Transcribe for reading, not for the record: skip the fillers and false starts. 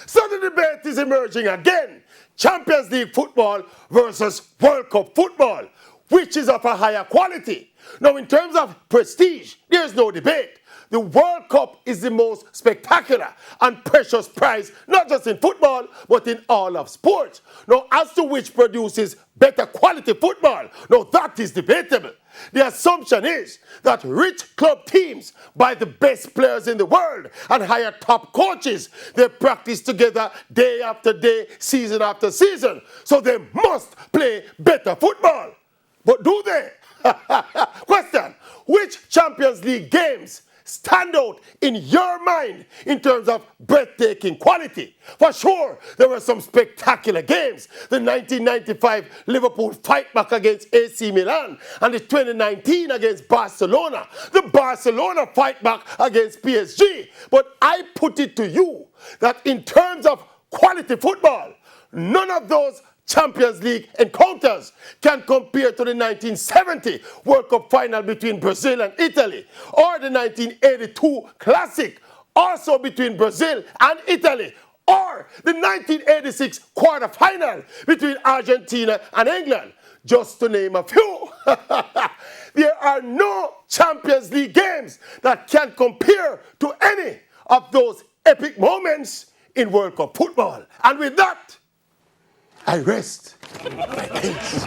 So the debate is emerging again. Champions League football versus World Cup football. Which is of a higher quality? Now, in terms of prestige, there's no debate. The World Cup is the most spectacular and precious prize, not just in football, but in all of sports. Now, as to which produces better quality football, now that is debatable. The assumption is that rich club teams buy the best players in the world and hire top coaches. They practice together day after day, season after season, so they must play better football. But do they? Question, which Champions League games stand out in your mind in terms of breathtaking quality? For sure, there were some spectacular games. The 1995 Liverpool fight back against AC Milan and the 2019 against Barcelona. The Barcelona fight back against PSG. But I put it to you that in terms of quality football, none of those Champions League encounters can compare to the 1970 World Cup final between Brazil and Italy, or the 1982 Classic, also between Brazil and Italy, or the 1986 quarter-final between Argentina and England, just to name a few. There are no Champions League games that can compare to any of those epic moments in World Cup football. And with that, I rest my case.